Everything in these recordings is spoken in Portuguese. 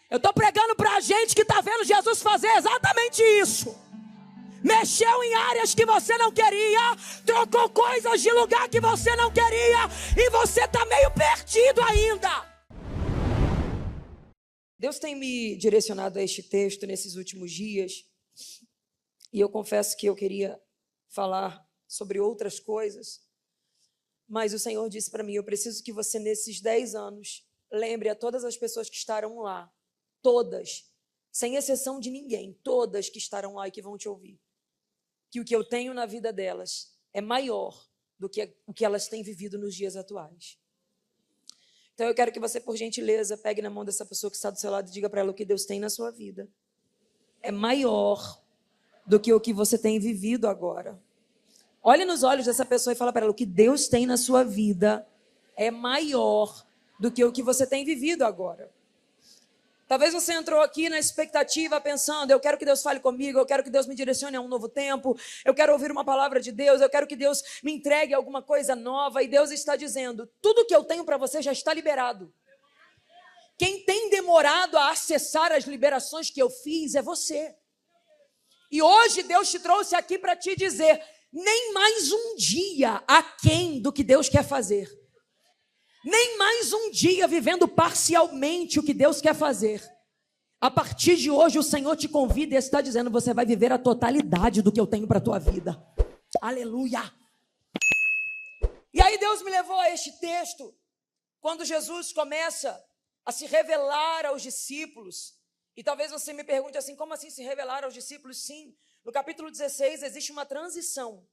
Eu estou pregando para a gente que está vendo Jesus fazer exatamente isso. Mexeu em áreas que você não queria, trocou coisas de lugar que você não queria, e você está meio perdido ainda. Deus tem me direcionado a este texto nesses últimos dias, e eu confesso que eu queria falar sobre outras coisas, mas o Senhor disse para mim: eu preciso que você nesses 10 anos lembre a todas as pessoas que estarão lá, todas, sem exceção de ninguém, todas que estarão lá e que vão te ouvir, que o que eu tenho na vida delas é maior do que o que elas têm vivido nos dias atuais. Então eu quero que você, por gentileza, pegue na mão dessa pessoa que está do seu lado e diga para ela: o que Deus tem na sua vida é maior do que o que você tem vivido agora. Olhe nos olhos dessa pessoa e fala para ela: o que Deus tem na sua vida é maior do que o que você tem vivido agora. Talvez você entrou aqui na expectativa pensando: eu quero que Deus fale comigo, eu quero que Deus me direcione a um novo tempo, eu quero ouvir uma palavra de Deus, eu quero que Deus me entregue alguma coisa nova. E Deus está dizendo: tudo que eu tenho para você já está liberado. Quem tem demorado a acessar as liberações que eu fiz é você. E hoje Deus te trouxe aqui para te dizer: nem mais um dia aquém do que Deus quer fazer. Nem mais um dia vivendo parcialmente o que Deus quer fazer. A partir de hoje o Senhor te convida e está dizendo: você vai viver a totalidade do que eu tenho para a tua vida. Aleluia! E aí Deus me levou a este texto, quando Jesus começa a se revelar aos discípulos. E talvez você me pergunte assim: como assim se revelar aos discípulos? Sim, no capítulo 16 existe uma transição.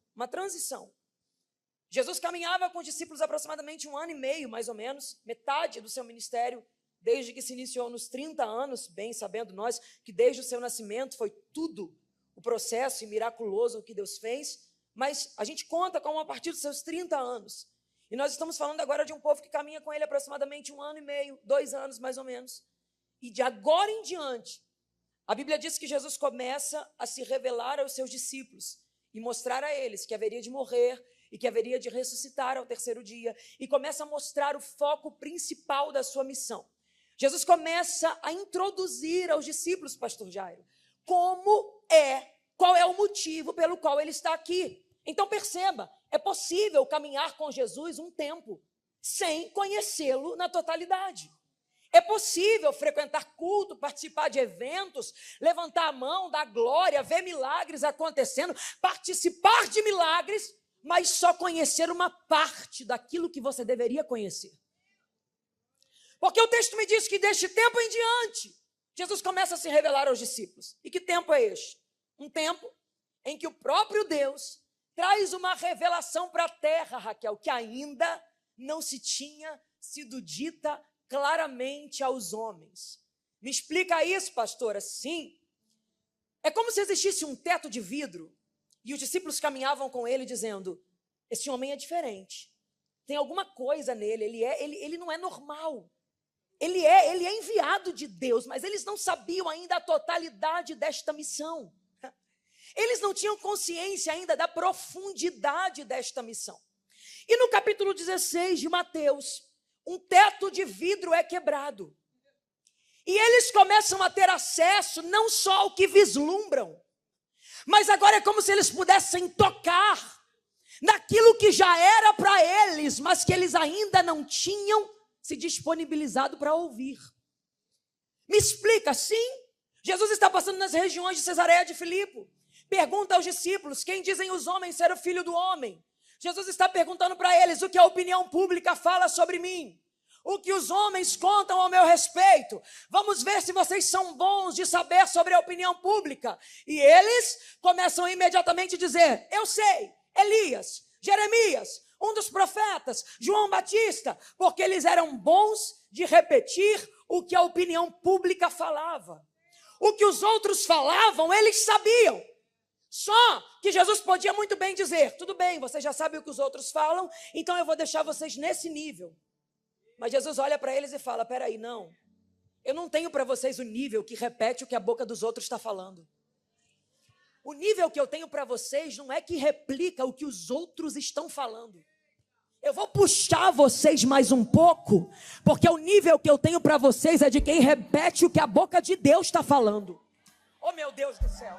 Jesus caminhava com os discípulos aproximadamente 1 ano e meio, mais ou menos, metade do seu ministério, desde que se iniciou nos 30 anos, bem sabendo nós que desde o seu nascimento foi tudo o processo miraculoso que Deus fez, mas a gente conta com a partir dos seus 30 anos. E nós estamos falando agora de um povo que caminha com ele aproximadamente 1 ano e meio, 2 anos mais ou menos. E de agora em diante, a Bíblia diz que Jesus começa a se revelar aos seus discípulos e mostrar a eles que haveria de morrer e que haveria de ressuscitar ao terceiro dia, e começa a mostrar o foco principal da sua missão. Jesus começa a introduzir aos discípulos, pastor Jairo, qual é o motivo pelo qual ele está aqui. Então perceba, é possível caminhar com Jesus um tempo sem conhecê-lo na totalidade. É possível frequentar culto, participar de eventos, levantar a mão, dar glória, ver milagres acontecendo, participar de milagres, mas só conhecer uma parte daquilo que você deveria conhecer. Porque o texto me diz que deste tempo em diante, Jesus começa a se revelar aos discípulos. E que tempo é este? Um tempo em que o próprio Deus traz uma revelação para a terra, Raquel, que ainda não se tinha sido dita claramente aos homens. Me explica isso, pastora? Sim. É como se existisse um teto de vidro e os discípulos caminhavam com ele dizendo: esse homem é diferente, tem alguma coisa nele, ele não é normal, ele é enviado de Deus, mas eles não sabiam ainda a totalidade desta missão. Eles não tinham consciência ainda da profundidade desta missão. E no capítulo 16 de Mateus, um teto de vidro é quebrado. E eles começam a ter acesso não só ao que vislumbram, mas agora é como se eles pudessem tocar naquilo que já era para eles, mas que eles ainda não tinham se disponibilizado para ouvir. Me explica, sim? Jesus está passando nas regiões de Cesareia de Filipe. Pergunta aos discípulos: quem dizem os homens ser o filho do homem? Jesus está perguntando para eles o que a opinião pública fala sobre mim. O que os homens contam ao meu respeito. Vamos ver se vocês são bons de saber sobre a opinião pública. E eles começam imediatamente a dizer: eu sei, Elias, Jeremias, um dos profetas, João Batista, porque eles eram bons de repetir o que a opinião pública falava. O que os outros falavam, eles sabiam. Só que Jesus podia muito bem dizer: tudo bem, vocês já sabem o que os outros falam, então eu vou deixar vocês nesse nível. Mas Jesus olha para eles e fala: peraí, não, eu não tenho para vocês o nível que repete o que a boca dos outros está falando. O nível que eu tenho para vocês não é que replica o que os outros estão falando. Eu vou puxar vocês mais um pouco, porque o nível que eu tenho para vocês é de quem repete o que a boca de Deus está falando. Oh, meu Deus do céu.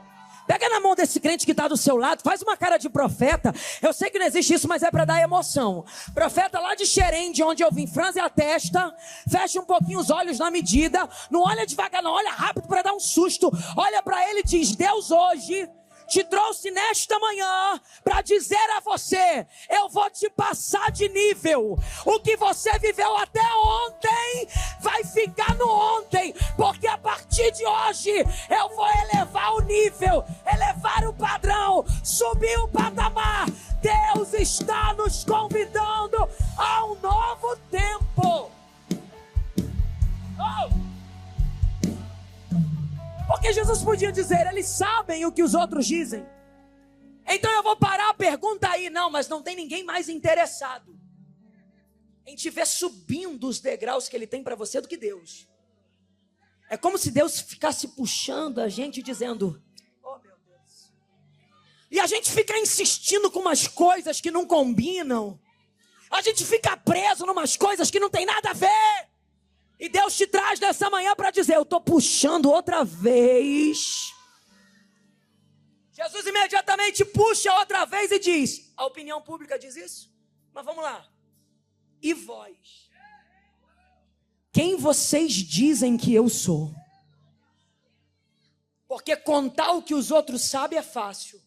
Pega na mão desse crente que está do seu lado, faz uma cara de profeta. Eu sei que não existe isso, mas é para dar emoção. Profeta lá de Xerém, de onde eu vim, franze a testa, fecha um pouquinho os olhos na medida, não olha devagar, não, olha rápido para dar um susto. Olha para ele e diz: Deus hoje te trouxe nesta manhã para dizer a você: eu vou te passar de nível. O que você viveu até ontem vai ficar no ontem, porque a partir de hoje eu vou elevar o nível, elevar o padrão, subir o patamar. Deus está nos convidando a um novo tempo. Oh! Porque Jesus podia dizer: eles sabem o que os outros dizem, então eu vou parar a pergunta aí. Não, mas não tem ninguém mais interessado em te ver subindo os degraus que ele tem para você do que Deus. É como se Deus ficasse puxando a gente, dizendo: oh meu Deus. E a gente fica insistindo com umas coisas que não combinam. A gente fica preso em umas coisas que não tem nada a ver. E Deus te traz nessa manhã para dizer: eu estou puxando outra vez. Jesus imediatamente puxa outra vez e diz: a opinião pública diz isso? Mas vamos lá. E vós? Quem vocês dizem que eu sou? Porque contar o que os outros sabem é fácil.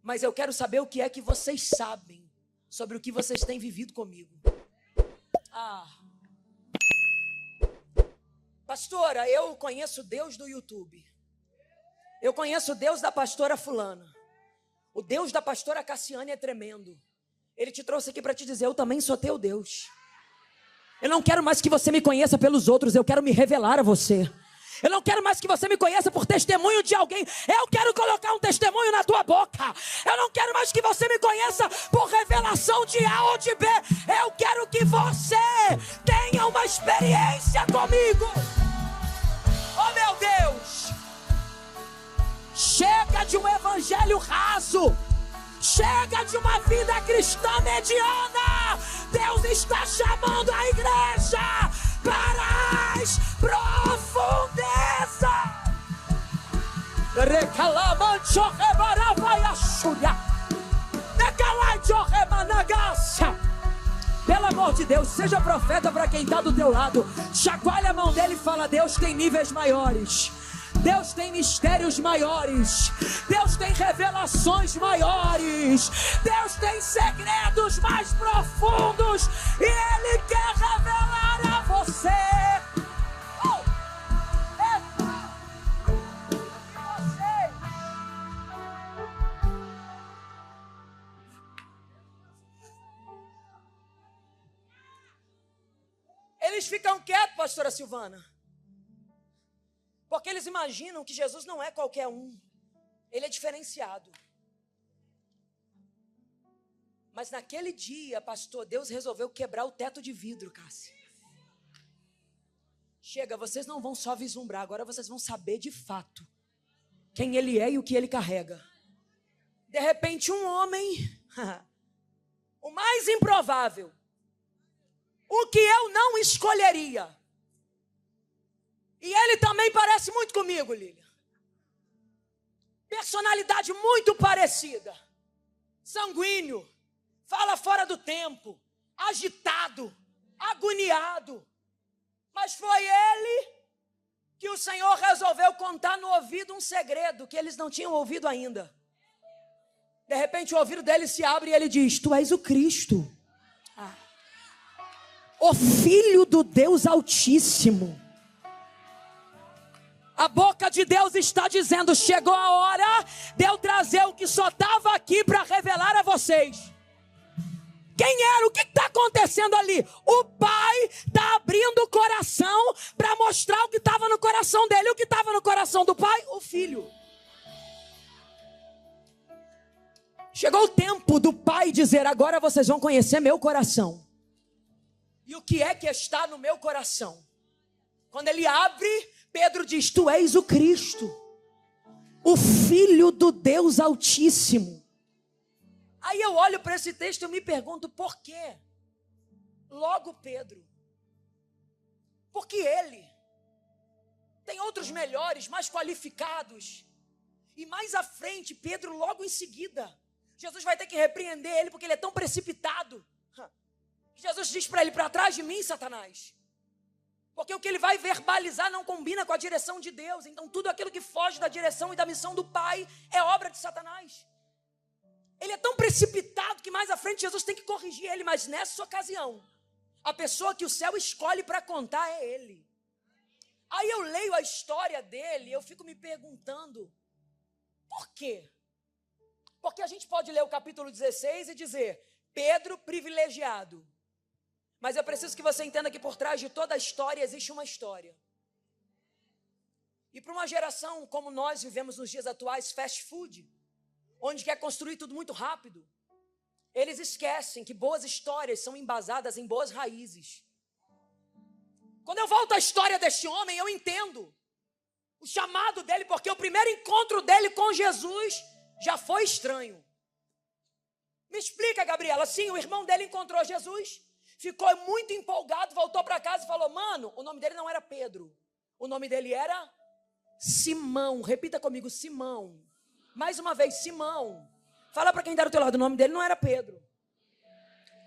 Mas eu quero saber o que é que vocês sabem sobre o que vocês têm vivido comigo. Pastora, eu conheço Deus do YouTube. Eu conheço o Deus da pastora fulana. O Deus da pastora Cassiane é tremendo. Ele te trouxe aqui para te dizer: eu também sou teu Deus. Eu não quero mais que você me conheça pelos outros, eu quero me revelar a você. Eu não quero mais que você me conheça por testemunho de alguém. Eu quero colocar um testemunho na tua boca. Eu não quero mais que você me conheça por revelação de A ou de B. Eu quero que você tenha uma experiência comigo. Oh meu Deus. Chega de um evangelho raso. Chega de uma vida cristã mediana. Deus está chamando a igreja para as profundezas. Pelo amor de Deus, seja profeta para quem está do teu lado. Chacoalha a mão dele e fala: Deus tem níveis maiores. Deus tem mistérios maiores. Deus tem revelações maiores. Deus tem segredos mais profundos. E Ele quer revelar a você. Eles ficam quietos, pastora Silvana, porque eles imaginam que Jesus não é qualquer um. Ele é diferenciado. Mas naquele dia, pastor, Deus resolveu quebrar o teto de vidro, Cássia. Chega, vocês não vão só vislumbrar, agora vocês vão saber de fato quem Ele é e o que Ele carrega. De repente, um homem, o mais improvável, o que eu não escolheria. E ele também parece muito comigo, Lília. Personalidade muito parecida. Sanguíneo, fala fora do tempo, agitado, agoniado. Mas foi ele que o Senhor resolveu contar no ouvido um segredo que eles não tinham ouvido ainda. De repente o ouvido dele se abre e ele diz: tu és o Cristo, o Filho do Deus Altíssimo. A boca de Deus está dizendo: chegou a hora de eu trazer o que só estava aqui para revelar a vocês. Quem era? O que está acontecendo ali? O Pai está abrindo o coração para mostrar o que estava no coração dele. O que estava no coração do Pai? O Filho. Chegou o tempo do Pai dizer: agora vocês vão conhecer meu coração. E o que é que está no meu coração? Quando ele abre, Pedro diz: tu és o Cristo, o Filho do Deus Altíssimo. Aí eu olho para esse texto e eu me pergunto, por quê? Logo Pedro. Porque ele tem outros melhores, mais qualificados. E mais à frente, Pedro logo em seguida. Jesus vai ter que repreender ele porque ele é tão precipitado. Jesus diz para ele, para trás de mim, Satanás. Porque o que ele vai verbalizar não combina com a direção de Deus. Então tudo aquilo que foge da direção e da missão do Pai é obra de Satanás. Ele é tão precipitado que mais à frente Jesus tem que corrigir ele. Mas nessa ocasião, a pessoa que o céu escolhe para contar é ele. Aí eu leio a história dele e eu fico me perguntando, por quê? Porque a gente pode ler o capítulo 16 e dizer, Pedro privilegiado. Mas eu preciso que você entenda que por trás de toda a história existe uma história. E para uma geração como nós vivemos nos dias atuais, fast food, onde quer construir tudo muito rápido, eles esquecem que boas histórias são embasadas em boas raízes. Quando eu volto à história deste homem, eu entendo o chamado dele, porque o primeiro encontro dele com Jesus já foi estranho. Me explica, Gabriela. Sim, o irmão dele encontrou Jesus, ficou muito empolgado, voltou para casa e falou, mano, o nome dele não era Pedro, o nome dele era Simão. Repita comigo, Simão. Mais uma vez, Simão. Fala para quem está do teu lado, o nome dele não era Pedro,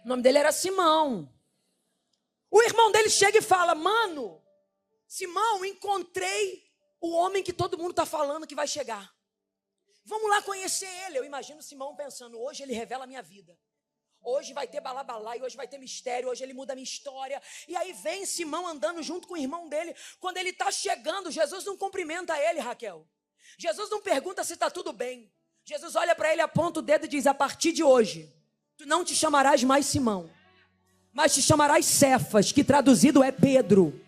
o nome dele era Simão. O irmão dele chega e fala, mano, Simão, encontrei o homem que todo mundo está falando que vai chegar. Vamos lá conhecer ele. Eu imagino Simão pensando, hoje ele revela a minha vida. Hoje vai ter balabalá, e hoje vai ter mistério, hoje ele muda a minha história. E aí vem Simão andando junto com o irmão dele. Quando ele está chegando, Jesus não cumprimenta ele, Raquel. Jesus não pergunta se está tudo bem. Jesus olha para ele, aponta o dedo e diz, a partir de hoje, tu não te chamarás mais Simão, mas te chamarás Cefas, que traduzido é Pedro.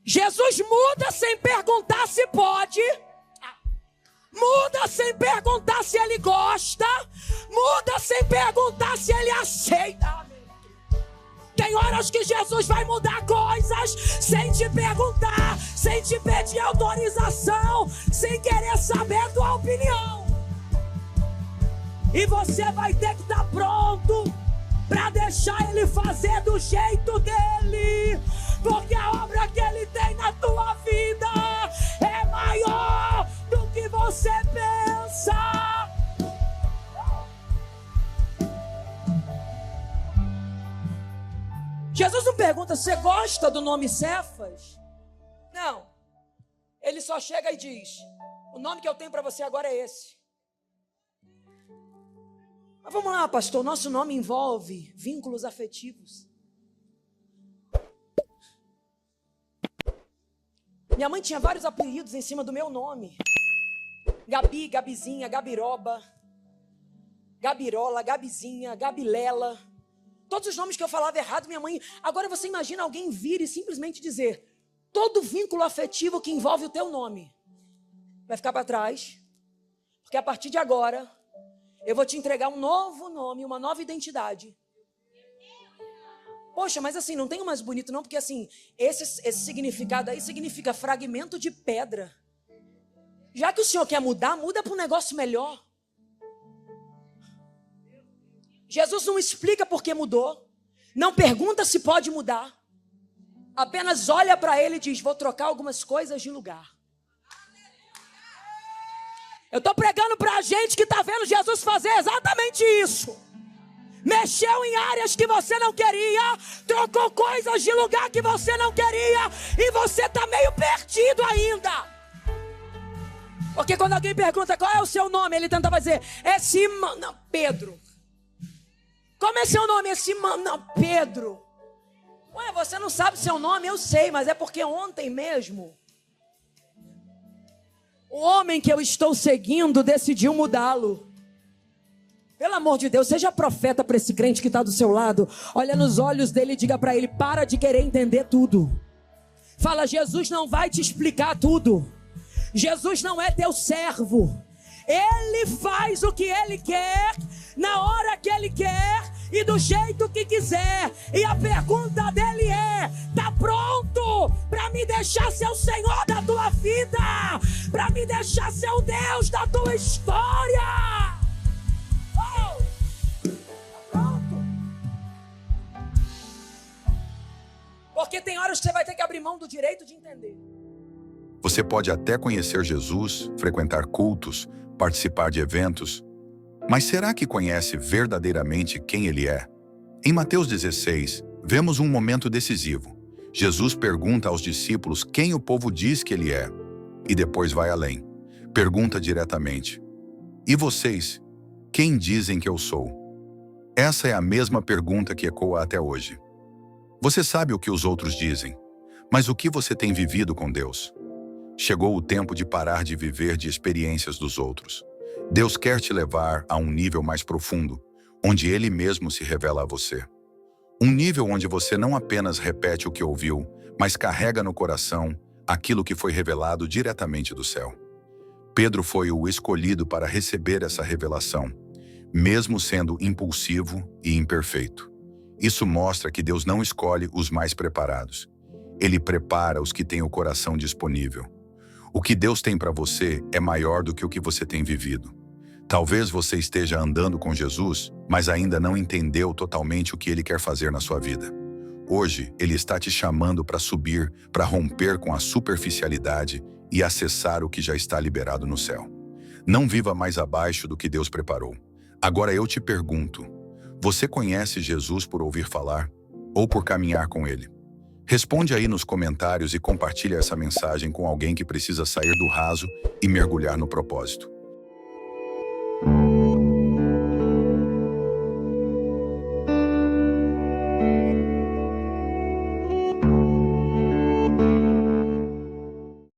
Jesus muda sem perguntar se pode, muda sem perguntar se ele gosta, muda sem perguntar se ele aceita. Tem horas que Jesus vai mudar coisas sem te perguntar, sem te pedir autorização, sem querer saber tua opinião. E você vai ter que estar pronto para deixar ele fazer do jeito dele. Porque a obra que ele tem na tua vida é maior do que você pensa. Jesus não pergunta, você gosta do nome Cefas? Não. Ele só chega e diz, o nome que eu tenho para você agora é esse. Mas vamos lá, pastor, nosso nome envolve vínculos afetivos. Minha mãe tinha vários apelidos em cima do meu nome. Gabi, Gabizinha, Gabiroba, Gabirola, Gabizinha, Gabilela. Todos os nomes que eu falava errado, minha mãe... Agora você imagina alguém vir e simplesmente dizer, todo vínculo afetivo que envolve o teu nome vai ficar para trás, porque a partir de agora, eu vou te entregar um novo nome, uma nova identidade. Poxa, mas assim, não tem o mais bonito não, porque assim, esse significado aí significa fragmento de pedra. Já que o Senhor quer mudar, muda para um negócio melhor. Jesus não explica por que mudou, não pergunta se pode mudar, apenas olha para ele e diz, vou trocar algumas coisas de lugar. Eu estou pregando para a gente que está vendo Jesus fazer exatamente isso. Mexeu em áreas que você não queria, trocou coisas de lugar que você não queria, e você está meio perdido ainda. Porque quando alguém pergunta qual é o seu nome, ele tenta dizer, é Simão, não, Pedro. Como é seu nome? É Simão, não, Pedro. Ué, você não sabe seu nome? Eu sei, mas é porque ontem mesmo o homem que eu estou seguindo decidiu mudá-lo. Pelo amor de Deus, seja profeta para esse crente que está do seu lado. Olha nos olhos dele e diga para ele, para de querer entender tudo. Fala, Jesus não vai te explicar tudo. Jesus não é teu servo. Ele faz o que ele quer, na hora que ele quer e do jeito que quiser. E a pergunta dele é, tá pronto para me deixar ser o Senhor da tua vida? Para me deixar ser o Deus da tua história. Oh! Pronto. Porque tem horas que você vai ter que abrir mão do direito de entender. Você pode até conhecer Jesus, frequentar cultos, participar de eventos, mas será que conhece verdadeiramente quem Ele é? Em Mateus 16, vemos um momento decisivo. Jesus pergunta aos discípulos quem o povo diz que Ele é, e depois vai além. Pergunta diretamente: e vocês, quem dizem que eu sou? Essa é a mesma pergunta que ecoa até hoje. Você sabe o que os outros dizem, mas o que você tem vivido com Deus? Chegou o tempo de parar de viver de experiências dos outros. Deus quer te levar a um nível mais profundo, onde Ele mesmo se revela a você. Um nível onde você não apenas repete o que ouviu, mas carrega no coração aquilo que foi revelado diretamente do céu. Pedro foi o escolhido para receber essa revelação, mesmo sendo impulsivo e imperfeito. Isso mostra que Deus não escolhe os mais preparados. Ele prepara os que têm o coração disponível. O que Deus tem para você é maior do que o que você tem vivido. Talvez você esteja andando com Jesus, mas ainda não entendeu totalmente o que Ele quer fazer na sua vida. Hoje, Ele está te chamando para subir, para romper com a superficialidade e acessar o que já está liberado no céu. Não viva mais abaixo do que Deus preparou. Agora eu te pergunto, você conhece Jesus por ouvir falar ou por caminhar com Ele? Responde aí nos comentários e compartilha essa mensagem com alguém que precisa sair do raso e mergulhar no propósito.